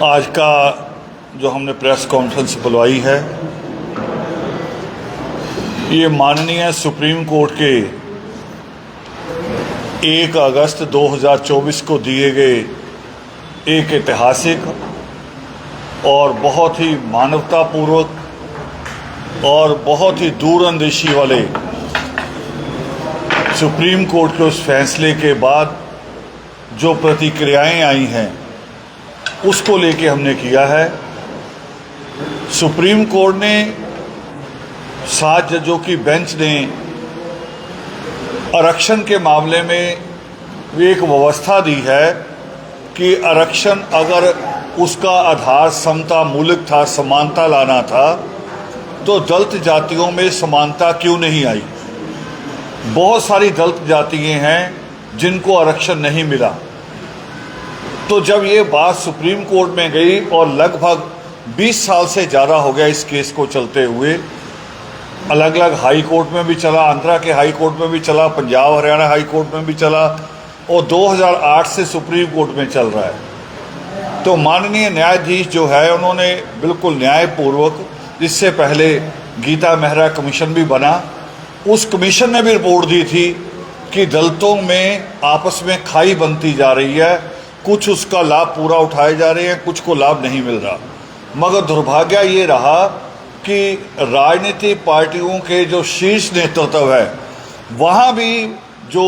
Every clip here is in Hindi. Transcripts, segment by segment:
आज का जो हमने प्रेस कॉन्फ्रेंस बुलवाई है, ये माननीय सुप्रीम कोर्ट के 1 अगस्त 2024 को दिए गए एक ऐतिहासिक और बहुत ही मानवतापूर्वक और बहुत ही दूरअंदेशी वाले सुप्रीम कोर्ट के उस फैसले के बाद जो प्रतिक्रियाएं आई हैं उसको लेके हमने किया है। सुप्रीम कोर्ट ने 7 जजों की बेंच ने आरक्षण के मामले में एक व्यवस्था दी है कि आरक्षण अगर उसका आधार समता मूलक था, समानता लाना था, तो दलित जातियों में समानता क्यों नहीं आई। बहुत सारी दलित जातियां हैं जिनको आरक्षण नहीं मिला। तो जब ये बात सुप्रीम कोर्ट में गई और लगभग 20 साल से ज़्यादा हो गया इस केस को चलते हुए, अलग अलग हाई कोर्ट में भी चला, आंध्रा के हाई कोर्ट में भी चला, पंजाब हरियाणा हाई कोर्ट में भी चला और 2008 से सुप्रीम कोर्ट में चल रहा है। तो माननीय न्यायाधीश जो है उन्होंने बिल्कुल न्यायपूर्वक, इससे पहले गीता मेहरा कमीशन भी बना, उस कमीशन ने भी रिपोर्ट दी थी कि दलितों में आपस में खाई बनती जा रही है, कुछ उसका लाभ पूरा उठाए जा रहे हैं, कुछ को लाभ नहीं मिल रहा। मगर दुर्भाग्य ये रहा कि राजनीतिक पार्टियों के जो शीर्ष नेतृत्व है वहाँ भी जो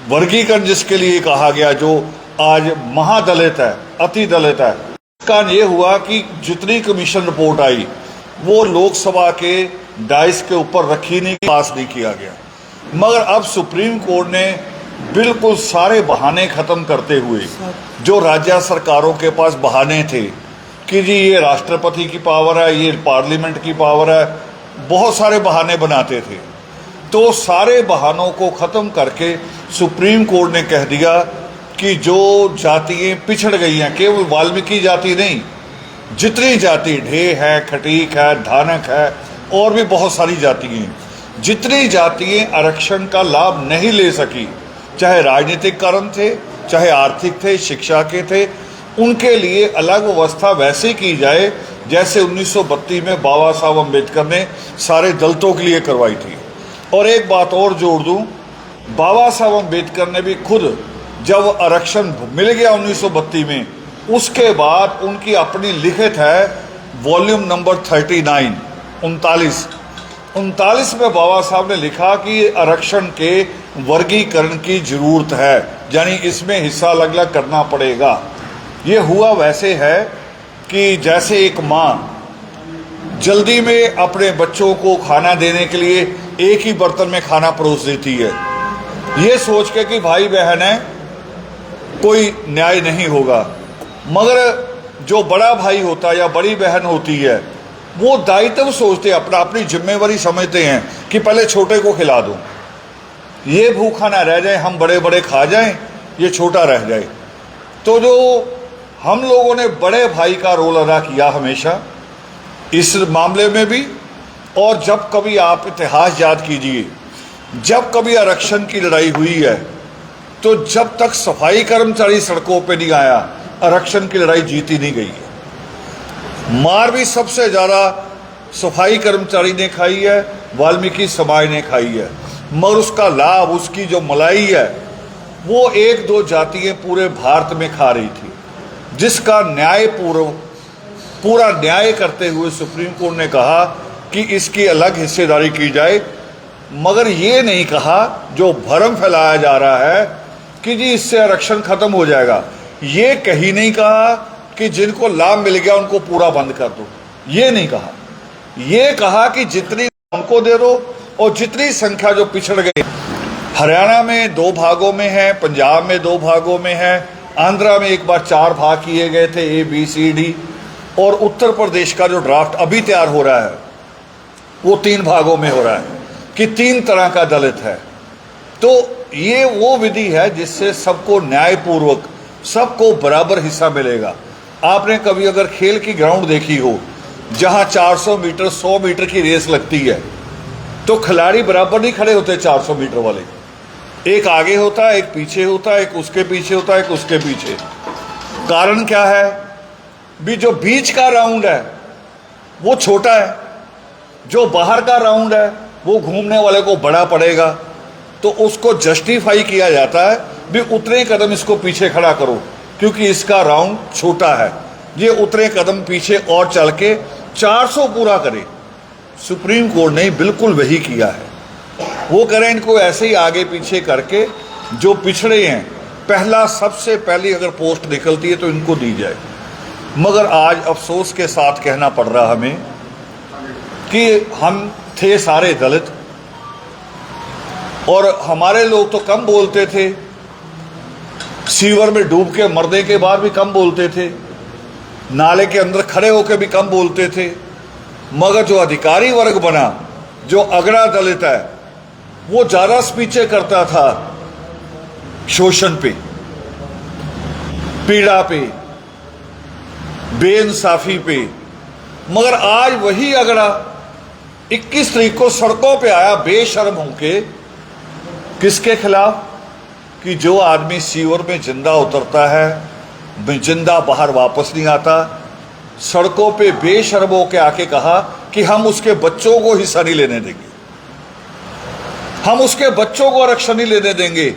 वर्गीकरण जिसके लिए कहा गया, जो आज महादलित है, अति दलित है, इसका ये हुआ कि जितनी कमीशन रिपोर्ट आई वो लोकसभा के डाइस के ऊपर रखी नहीं, पास नहीं किया गया। मगर अब सुप्रीम कोर्ट ने बिल्कुल सारे बहाने ख़त्म करते हुए, जो राज्य सरकारों के पास बहाने थे कि जी ये राष्ट्रपति की पावर है, ये पार्लियामेंट की पावर है, बहुत सारे बहाने बनाते थे, तो सारे बहानों को ख़त्म करके सुप्रीम कोर्ट ने कह दिया कि जो जातियाँ पिछड़ गई हैं, केवल वाल्मीकि जाति नहीं, जितनी जाति, ढे है, खटीक है, धानक है और भी बहुत सारी जातियाँ, जितनी जातियाँ आरक्षण का लाभ नहीं ले सकी, चाहे राजनीतिक कारण थे, चाहे आर्थिक थे, शिक्षा के थे, उनके लिए अलग व्यवस्था वैसे की जाए जैसे 1932 में बाबा साहब अम्बेडकर ने सारे दलितों के लिए करवाई थी। और एक बात और जोड़ दूं, बाबा साहब अम्बेडकर ने भी खुद जब आरक्षण मिल गया 1932 में, उसके बाद उनकी अपनी लिखित है वॉल्यूम नंबर 39 39 में बाबा साहब ने लिखा कि आरक्षण के वर्गीकरण की जरूरत है, यानी इसमें हिस्सा अलग अलग करना पड़ेगा। ये हुआ वैसे है कि जैसे एक माँ जल्दी में अपने बच्चों को खाना देने के लिए एक ही बर्तन में खाना परोस देती है, ये सोच के कि भाई बहन है, कोई न्याय नहीं होगा। मगर जो बड़ा भाई होता है या बड़ी बहन होती है, वो दायित्व सोचते, अपनी जिम्मेवारी समझते हैं कि पहले छोटे को खिला दो, ये भूखा ना रह जाए, हम बड़े बड़े खा जाएं, ये छोटा रह जाए। तो जो हम लोगों ने बड़े भाई का रोल अदा किया हमेशा इस मामले में भी। और जब कभी आप इतिहास याद कीजिए, जब कभी आरक्षण की लड़ाई हुई है, तो जब तक सफाई कर्मचारी सड़कों पे नहीं आया, आरक्षण की लड़ाई जीती नहीं गई है। मार भी सबसे ज़्यादा सफाई कर्मचारी ने खाई है, वाल्मीकि समाज ने खाई है, मगर उसका लाभ, उसकी जो मलाई है, वो 1-2 जातियाँ पूरे भारत में खा रही थी, जिसका पूरा न्याय करते हुए सुप्रीम कोर्ट ने कहा कि इसकी अलग हिस्सेदारी की जाए। मगर ये नहीं कहा, जो भ्रम फैलाया जा रहा है कि जी इससे आरक्षण खत्म हो जाएगा, ये कहीं नहीं कहा कि जिनको लाभ मिल गया उनको पूरा बंद कर दो, ये नहीं कहा। ये कहा कि जितनी उनको दे दो और जितनी संख्या जो पिछड़ गई, हरियाणा में 2 भागों में है, पंजाब में 2 भागों में है, आंध्रा में एक बार 4 भाग किए गए थे, A, B, C, D, और उत्तर प्रदेश का जो ड्राफ्ट अभी तैयार हो रहा है वो 3 भागों में हो रहा है कि 3 तरह का दलित है। तो ये वो विधि है जिससे सबको न्यायपूर्वक, सबको बराबर हिस्सा मिलेगा। आपने कभी अगर खेल की ग्राउंड देखी हो जहां 400 मीटर 100 मीटर की रेस लगती है, तो खिलाड़ी बराबर नहीं खड़े होते 400 मीटर वाले, एक आगे होता है, एक पीछे होता है, एक उसके पीछे होता है, एक उसके पीछे। कारण क्या है? भी जो बीच का राउंड है वो छोटा है, जो बाहर का राउंड है वो घूमने वाले को बड़ा पड़ेगा। तो उसको जस्टिफाई किया जाता है भी उतने कदम इसको पीछे खड़ा करो क्योंकि इसका राउंड छोटा है, ये उतने कदम पीछे और चल के 400 पूरा करे। सुप्रीम कोर्ट ने बिल्कुल वही किया है। वो करें इनको ऐसे ही आगे पीछे करके जो पिछड़े हैं, पहला सबसे पहली अगर पोस्ट निकलती है तो इनको दी जाए। मगर आज अफसोस के साथ कहना पड़ रहा हमें कि हम थे सारे दलित और हमारे लोग तो कम बोलते थे, सीवर में डूब के मरने के बाद भी कम बोलते थे, नाले के अंदर खड़े होकर भी कम बोलते थे। मगर जो अधिकारी वर्ग बना, जो अगड़ा दलित है, वो ज्यादा स्पीचें करता था शोषण पे, पीड़ा पे, बेइंसाफी पे। मगर आज वही अगड़ा 21 तारीख को सड़कों पे आया बेशर्म होके, किसके खिलाफ? कि जो आदमी सीवर में जिंदा उतरता है, जिंदा बाहर वापस नहीं आता, सड़कों पे बेशर्म होके आके कहा कि हम उसके बच्चों को हिस्सा नहीं लेने देंगे, हम उसके बच्चों को आरक्षण नहीं लेने देंगे।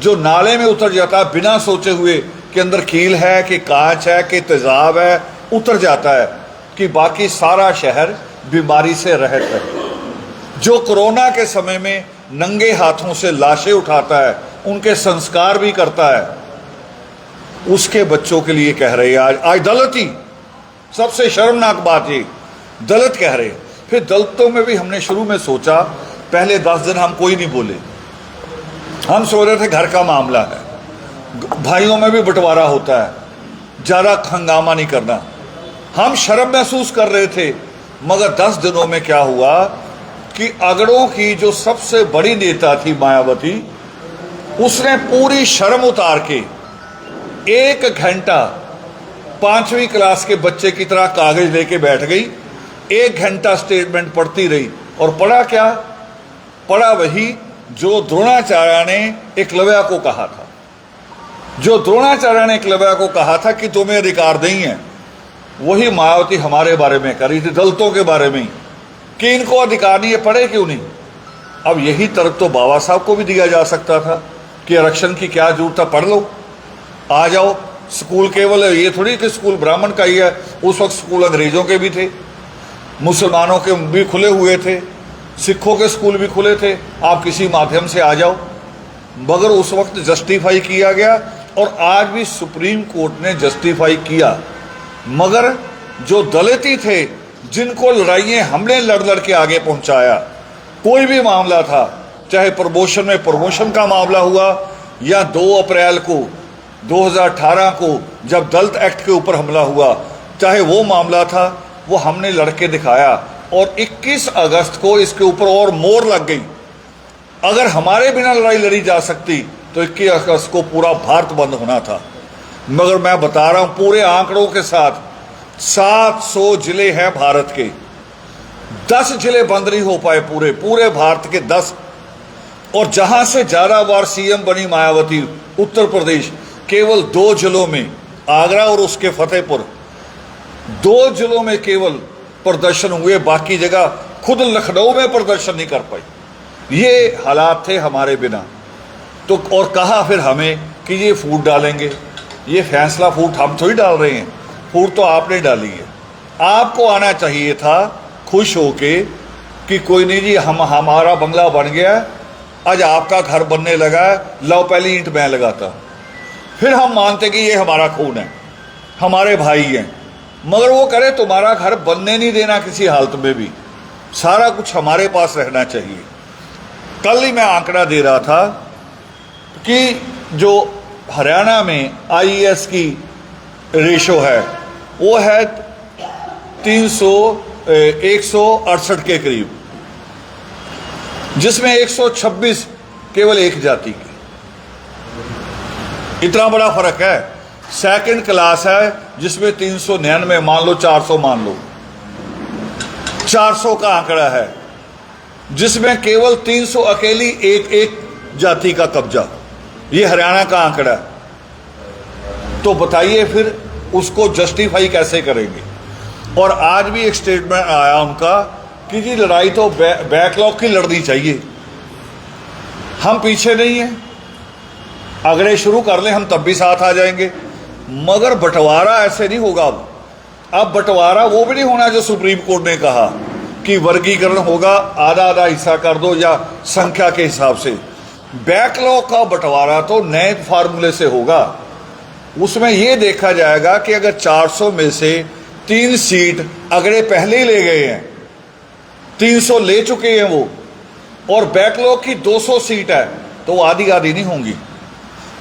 जो नाले में उतर जाता है बिना सोचे हुए कि अंदर कील है कि कांच है कि तेजाब है, उतर जाता है कि बाकी सारा शहर बीमारी से रहित है। जो कोरोना के समय में नंगे हाथों से लाशें उठाता है, उनके संस्कार भी करता है, उसके बच्चों के लिए कह रहे हैं आज दलित ही। सबसे शर्मनाक बात ये, दलित कह रहे। फिर दलितों में भी हमने शुरू में सोचा, पहले 10 दिन हम कोई नहीं बोले, हम सोच रहे थे घर का मामला है, भाइयों में भी बंटवारा होता है, ज़्यादा हंगामा नहीं करना, हम शर्म महसूस कर रहे थे। मगर 10 दिनों में क्या हुआ कि अगड़ों की जो सबसे बड़ी नेता थी मायावती, उसने पूरी शर्म उतार के 1 घंटा 5वीं क्लास के बच्चे की तरह कागज लेके बैठ गई, 1 घंटा स्टेटमेंट पढ़ती रही। और पढ़ा क्या? पढ़ा वही जो द्रोणाचार्य ने एकलव्य को कहा था, जो द्रोणाचार्य ने एकलव्य को कहा था कि तुम्हें अधिकार नहीं है, वही मायावती हमारे बारे में करी थी, दलितों के बारे में कि इनको अधिकार नहीं है, पढ़े क्यों नहीं। अब यही तर्क तो बाबा साहब को भी दिया जा सकता था कि आरक्षण की क्या जरूरत है, पढ़ लो, आ जाओ। स्कूल केवल ये थोड़ी कि स्कूल ब्राह्मण का ही है, उस वक्त स्कूल अंग्रेजों के भी थे, मुसलमानों के भी खुले हुए थे, सिखों के स्कूल भी खुले थे, आप किसी माध्यम से आ जाओ। मगर उस वक्त जस्टिफाई किया गया और आज भी सुप्रीम कोर्ट ने जस्टिफाई किया। मगर जो दलित ही थे, जिनको लड़ाइयाँ हमने लड़ लड़ के आगे पहुंचाया, कोई भी मामला था, चाहे प्रमोशन में प्रमोशन का मामला हुआ या 2 अप्रैल को 2018 को जब दलित एक्ट के ऊपर हमला हुआ, चाहे वो मामला था, वो हमने लड़के दिखाया। और 21 अगस्त को इसके ऊपर और मोहर लग गई। अगर हमारे बिना लड़ाई लड़ी जा सकती तो 21 अगस्त को पूरा भारत बंद होना था। मगर मैं बता रहा हूं पूरे आंकड़ों के साथ, 700 जिले हैं भारत के, 10 जिले बंद नहीं हो पाए, पूरे भारत के 10। और जहां से ज्यादा बार सीएम बनी मायावती, उत्तर प्रदेश, केवल 2 जिलों में, आगरा और उसके फतेहपुर, 2 जिलों में केवल प्रदर्शन हुए, बाकी जगह खुद लखनऊ में प्रदर्शन नहीं कर पाई। ये हालात थे हमारे बिना। तो और कहा फिर हमें कि ये फूट डालेंगे, ये फैसला फूट हम थोड़ी डाल रहे हैं, फूट तो आपने डाली है। आपको आना चाहिए था खुश होके कि कोई नहीं जी, हमारा बंगला बन गया, आज आपका घर बनने लगा है, लो पहली ईंट मैं लगाता, फिर हम मानते कि ये हमारा खून है, हमारे भाई हैं। मगर वो करे तुम्हारा घर बनने नहीं देना किसी हालत में भी, सारा कुछ हमारे पास रहना चाहिए। कल ही मैं आंकड़ा दे रहा था कि जो हरियाणा में आईएएस की रेशो है वो है 168 के करीब, जिसमें 126 केवल एक जाति की। इतना बड़ा फर्क है। सेकंड क्लास है जिसमें 399, मान लो 400, मान लो 400 का आंकड़ा है, जिसमें केवल 300 अकेली एक जाति का कब्जा, ये हरियाणा का आंकड़ा है। तो बताइए फिर उसको जस्टिफाई कैसे करेंगे। और आज भी एक स्टेटमेंट आया उनका कि जी लड़ाई तो बैकलॉग की लड़नी चाहिए, हम पीछे नहीं हैं, अगले शुरू कर लें हम तब भी साथ आ जाएंगे। मगर बंटवारा ऐसे नहीं होगा। अब बंटवारा वो भी नहीं होना जो सुप्रीम कोर्ट ने कहा कि वर्गीकरण होगा, आधा आधा हिस्सा कर दो या संख्या के हिसाब से। बैकलॉग का बंटवारा तो नए फार्मूले से होगा। उसमें यह देखा जाएगा कि अगर 400 में से 3 सीट अगले पहले ही ले गए हैं, 300 ले चुके हैं वो, और बैकलॉग की 200 सीट है, तो आधी आधी नहीं होंगी।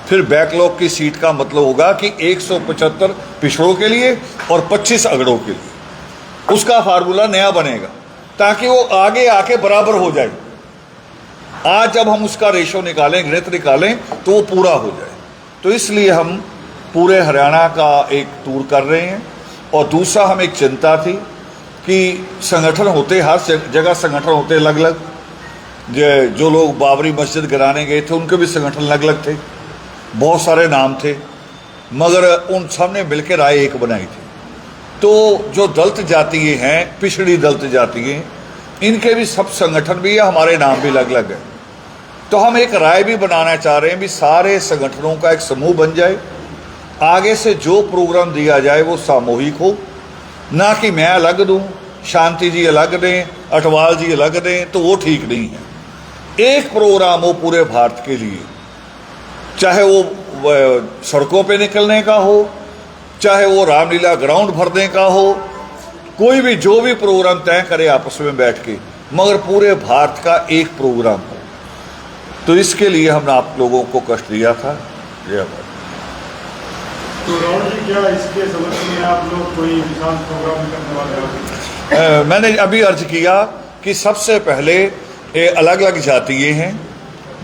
फिर बैकलॉग की सीट का मतलब होगा कि 175 पिछड़ों के लिए और 25 अगड़ों के लिए। उसका फार्मूला नया बनेगा ताकि वो आगे आके बराबर हो जाए। आज जब हम उसका रेशो निकालें, गणित निकालें, तो वो पूरा हो जाए। तो इसलिए हम पूरे हरियाणा का एक टूर कर रहे हैं। और दूसरा, हम एक चिंता थी कि संगठन होते, हर जगह संगठन होते अलग अलग। जो लोग बाबरी मस्जिद गिराने गए थे उनके भी संगठन अलग अलग थे, बहुत सारे नाम थे, मगर उन सब ने मिलकर राय एक बनाई थी। तो जो दलित जातीय हैं, पिछड़ी दलित जातीय, इनके भी सब संगठन भी है, हमारे नाम भी अलग अलग है। तो हम एक राय भी बनाना चाह रहे हैं भी सारे संगठनों का एक समूह बन जाए, आगे से जो प्रोग्राम दिया जाए वो सामूहिक हो, ना कि मैं अलग दूं, शांति जी अलग दें, अटवाल जी अलग दें, तो वो ठीक नहीं है। एक प्रोग्राम हो पूरे भारत के लिए, चाहे वो सड़कों पे निकलने का हो, चाहे वो रामलीला ग्राउंड भरने का हो, कोई भी जो भी प्रोग्राम तय करे आपस में बैठ के, मगर पूरे भारत का एक प्रोग्राम हो। तो इसके लिए हमने आप लोगों को कष्ट दिया था। जय भारत। तो राहुल जी, क्या इसके समक्ष में आप लोग कोई विशाल प्रोग्राम करने वाले हैं? मैंने अभी अर्ज किया कि सबसे पहले अलग अलग जातीय हैं,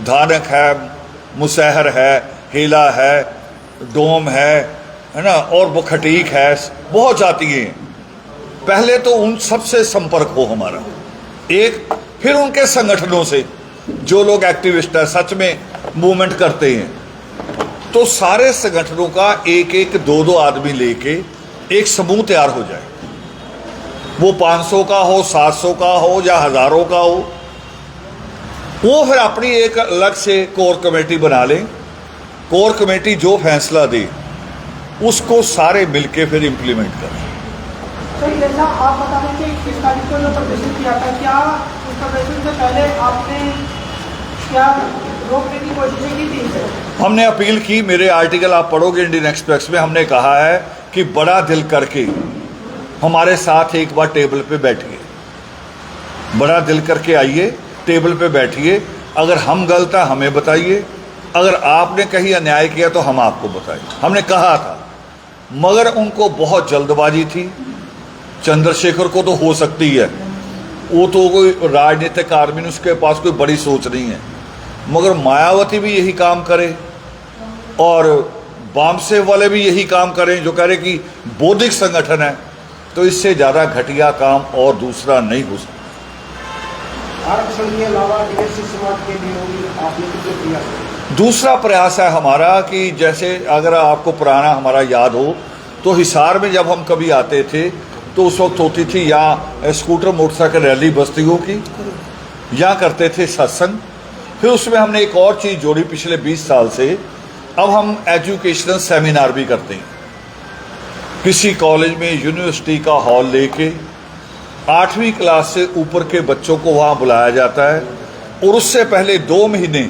धानक है, मुसहर है, हेला है, डोम है ना, और वो खटीक है, बहुत जातीय हैं। पहले तो उन सबसे संपर्क हो हमारा एक, फिर उनके संगठनों से जो लोग एक्टिविस्ट है, सच में मूवमेंट करते हैं, तो सारे संगठनों का एक एक 2-2 आदमी लेके एक समूह तैयार हो जाए। वो 500 का हो, 700 का हो या हजारों का हो, वो फिर अपनी एक अलग से कोर कमेटी बना लें। कोर कमेटी जो फैसला दे उसको सारे मिलके फिर इम्प्लीमेंट करें। सर, जैसा आप बता रहे थे 21 तारीख को जो प्रदर्शन किया था, क्या उस प्रदर्शन से पहले आपने क्या रोकने की कोशिश की थी? हमने अपील की, मेरे आर्टिकल आप पढ़ोगे इंडियन एक्सप्रेस में, हमने कहा है कि बड़ा दिल करके हमारे साथ एक बार टेबल पे बैठिए, बड़ा दिल करके आइए, टेबल पे बैठिए। अगर हम गलत है हमें बताइए, अगर आपने कहीं अन्याय किया तो हम आपको बताएं। हमने कहा था, मगर उनको बहुत जल्दबाजी थी। चंद्रशेखर को तो हो सकती है, वो तो कोई राजनीतिक आदमी, उसके पास कोई बड़ी सोच नहीं है, मगर मायावती भी यही काम करे और वामसे वाले भी यही काम करें जो कह रहे कि बौद्धिक संगठन है, तो इससे ज़्यादा घटिया काम और दूसरा नहीं हो सकता। आरक्षण के अलावा समाज के लिए आपने कितने प्रयास? दूसरा प्रयास है हमारा कि जैसे अगर आपको पुराना हमारा याद हो तो हिसार में जब हम कभी आते थे तो उस वक्त होती थी या स्कूटर मोटरसाइकिल रैली बस्तियों की, या करते थे सत्संग। फिर उसमें हमने एक और चीज़ जोड़ी पिछले 20 साल से, अब हम एजुकेशनल सेमिनार भी करते हैं। किसी कॉलेज में यूनिवर्सिटी का हॉल लेके 8वीं क्लास से ऊपर के बच्चों को वहाँ बुलाया जाता है, और उससे पहले 2 महीने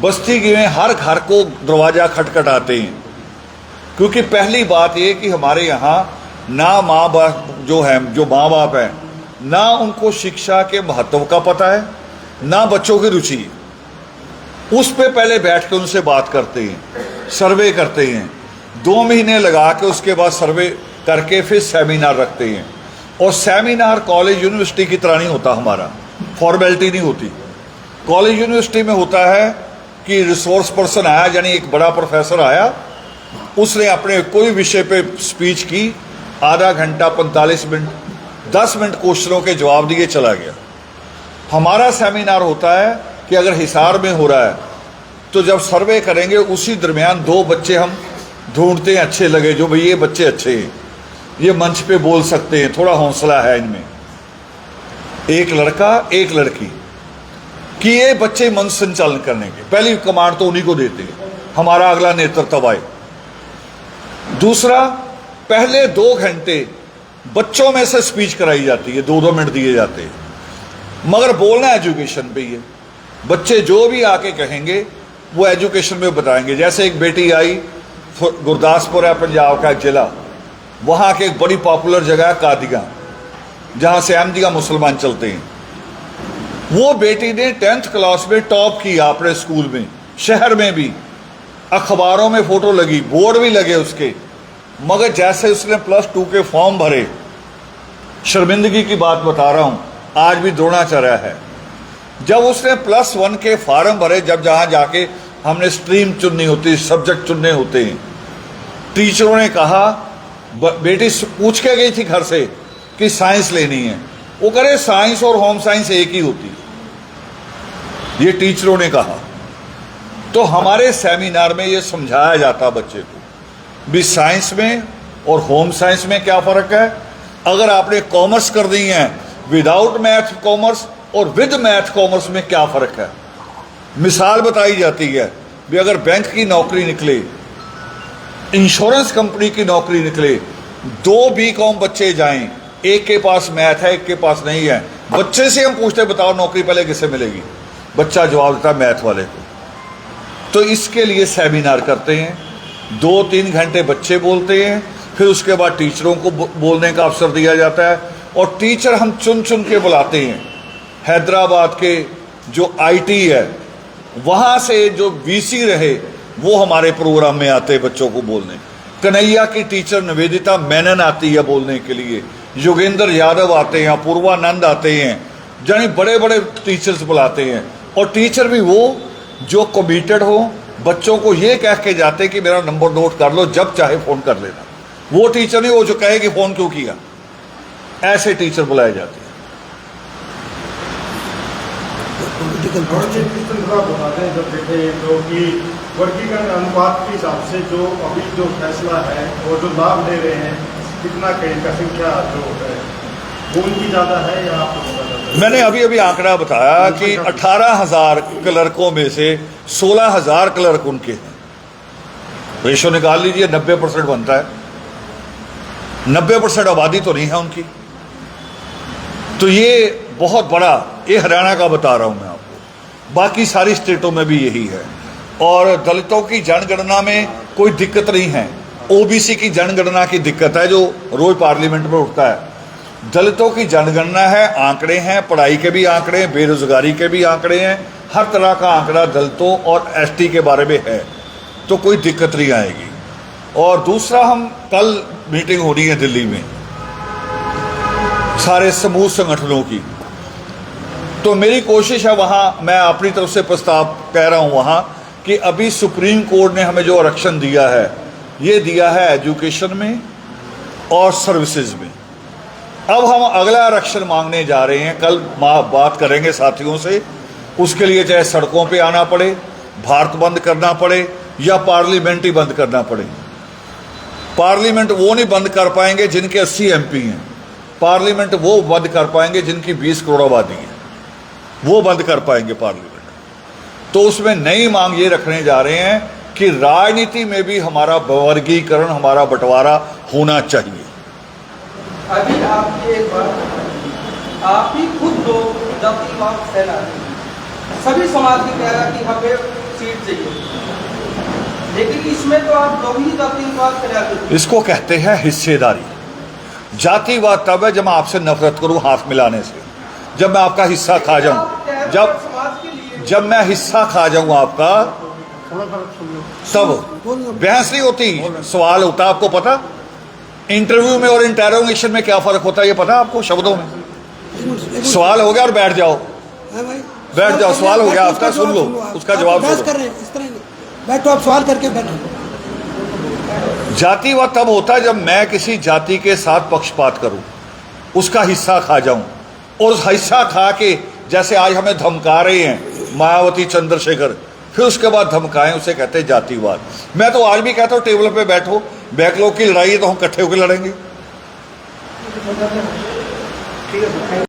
बस्ती में हर घर को दरवाज़ा खटखटाते हैं। क्योंकि पहली बात ये कि हमारे यहाँ ना माँ बाप जो माँ बाप हैं, ना उनको शिक्षा के महत्व का पता है, ना बच्चों की रुचि। उस पे पहले बैठ के उनसे बात करते हैं, सर्वे करते हैं, 2 महीने लगा के उसके बाद सर्वे करके फिर सेमिनार रखते हैं। और सेमिनार कॉलेज यूनिवर्सिटी की तरह नहीं होता, हमारा फॉर्मेलिटी नहीं होती। कॉलेज यूनिवर्सिटी में होता है कि रिसोर्स पर्सन आया, यानी एक बड़ा प्रोफेसर आया, उसने अपने कोई विषय पे स्पीच की, आधा घंटा 45 मिनट 10 मिनट क्वेश्चनों के जवाब दिए, चला गया। हमारा सेमिनार होता है कि अगर हिसार में हो रहा है तो जब सर्वे करेंगे उसी दरमियान 2 बच्चे हम ढूंढते हैं अच्छे लगे, जो भाई ये बच्चे अच्छे हैं, ये मंच पे बोल सकते हैं, थोड़ा हौसला है इनमें, एक लड़का एक लड़की, कि ये बच्चे मंच संचालन करने के पहली कमांड तो उन्हीं को देते हैं, हमारा अगला नेतृत्व आए। दूसरा, पहले 2 घंटे बच्चों में से स्पीच कराई जाती है, 2-2 मिनट दिए जाते हैं, मगर बोलना एजुकेशन पे ही है। बच्चे जो भी आके कहेंगे वो एजुकेशन में बताएंगे। जैसे एक बेटी आई, गुरदासपुर है पंजाब का एक जिला, वहाँ के एक बड़ी पॉपुलर जगह है कादियाँ, जहाँ से अहमदिया मुसलमान चलते हैं। वो बेटी ने 10th क्लास में टॉप किया अपने स्कूल में, शहर में भी, अखबारों में फोटो लगी, बोर्ड भी लगे उसके, मगर जैसे उसने +2 के फॉर्म भरे, शर्मिंदगी की बात बता रहा हूँ, आज भी द्रोणाचार्य है, जब उसने +1 के फॉर्म भरे, जब जहाँ जाके हमने स्ट्रीम चुननी होती है, सब्जेक्ट चुनने होते हैं, टीचरों ने कहा, बेटी पूछ के गई थी घर से कि साइंस लेनी है, वो करे साइंस और होम साइंस एक ही होती है, ये टीचरों ने कहा। तो हमारे सेमिनार में ये समझाया जाता बच्चे को भी साइंस में और होम साइंस में क्या फ़र्क है। अगर आपने कॉमर्स कर दी है, विदाउट मैथ कॉमर्स और विद मैथ कॉमर्स में क्या फ़र्क है। मिसाल बताई जाती है भी अगर बैंक की नौकरी निकले, इंश्योरेंस कंपनी की नौकरी निकले, 2 BCom बच्चे जाएं, एक के पास मैथ है, एक के पास नहीं है, बच्चे से हम पूछते बताओ नौकरी पहले किससे मिलेगी, बच्चा जवाब देता है मैथ वाले को। तो इसके लिए सेमिनार करते हैं, 2-3 घंटे बच्चे बोलते हैं, फिर उसके बाद टीचरों को बोलने का अवसर दिया जाता है, और टीचर हम चुन चुन के बुलाते हैं। हैदराबाद के जो IT है, वहाँ से जो VC रहे वो हमारे प्रोग्राम में आते हैं बच्चों को बोलने। कन्हैया की टीचर निवेदिता मेनन आती है बोलने के लिए, योगेंद्र यादव आते हैं, अपूर्वानंद आते हैं, यानी बड़े बड़े टीचर्स बुलाते हैं। और टीचर भी वो जो कमिटेड हो, बच्चों को ये कह के जाते कि मेरा नंबर नोट कर लो, जब चाहे फ़ोन कर लेना। वो टीचर नहीं वो जो कहे कि फ़ोन क्यों किया, ऐसे टीचर बुलाए जाते हैं। और ये थोड़ा बताते हैं जब देखे तो कि वर्गीकरण अनुपात के हिसाब से जो अभी जो फैसला है वो जो लाभ ले रहे हैं, कितना का संख्या जो है वो उनकी ज़्यादा है या आपको ज़्यादा है? मैंने अभी अभी आंकड़ा बताया कि 18,000 क्लर्कों में से 16,000 क्लर्क उनके हैं। रेशो निकाल लीजिए, 90% बनता है। 90% आबादी तो नहीं है उनकी। तो ये बहुत बड़ा, ये हरियाणा का बता रहा हूं मैं आपको, बाकी सारी स्टेटों में भी यही है। और दलितों की जनगणना में कोई दिक्कत नहीं है, OBC की जनगणना की दिक्कत है जो रोज पार्लियामेंट में उठता है। दलितों की जनगणना है, आंकड़े हैं, पढ़ाई के भी आंकड़े हैं, बेरोजगारी के भी आंकड़े हैं, हर तरह का आंकड़ा दलितों और ST के बारे में है, तो कोई दिक्कत नहीं आएगी। और दूसरा, हम कल मीटिंग हो रही है दिल्ली में सारे समूह संगठनों की, तो मेरी कोशिश है वहाँ, मैं अपनी तरफ से प्रस्ताव कह रहा हूँ वहाँ कि अभी सुप्रीम कोर्ट ने हमें जो आरक्षण दिया है, ये दिया है एजुकेशन में और सर्विसेज में। अब हम अगला आरक्षण मांगने जा रहे हैं, कल बात करेंगे साथियों से। उसके लिए चाहे सड़कों पे आना पड़े, भारत बंद करना पड़े, या पार्लियामेंट ही बंद करना पड़े। पार्लियामेंट वो नहीं बंद कर पाएंगे जिनके 80 MP हैं, पार्लियामेंट वो बंद कर पाएंगे जिनकी 20 करोड़ आबादी है, वो बंद कर पाएंगे पार्लियामेंट। तो उसमें नई मांग ये रखने जा रहे हैं कि राजनीति में भी हमारा वर्गीकरण, हमारा बंटवारा होना चाहिए। अभी आप ये एक बात बताइए, आप ही खुद लोग जातिवाद फैला रहे हैं, सभी समाज की कह रहा कि हमें सीट चाहिए, लेकिन इसमें तो आप लोग ही जातिवाद फैला रहे हैं। इसको कहते हैं हिस्सेदारी। जातिवाद तब है जब मैं आपसे नफरत करूं हाथ मिलाने से, जब मैं आपका हिस्सा खा जाऊं, जब मैं हिस्सा खा जाऊं आपका, तब बहस नहीं होती, सवाल होता। आपको पता इंटरव्यू में और इंटेरोगेशन में क्या फर्क होता है, ये पता आपको? शब्दों में सवाल हो गया और बैठ जाओ, बैठ जाओ, सवाल हो गया आपका, सुन लो, उसका जवाब दो। बैठो, आप सवाल करके बैठो। जातिवाद तब होता है जब मैं किसी जाति के साथ पक्षपात करूं, उसका हिस्सा खा जाऊं, और उस हिस्सा खा के, जैसे आज हमें धमका रहे हैं मायावती, चंद्रशेखर, फिर उसके बाद धमकाएं, उसे कहते हैं जातिवाद। मैं तो आज भी कहता हूँ टेबल पे बैठो, बैकलॉग की लड़ाई है तो हम इकट्ठे होकर लड़ेंगे। ठीक है सर।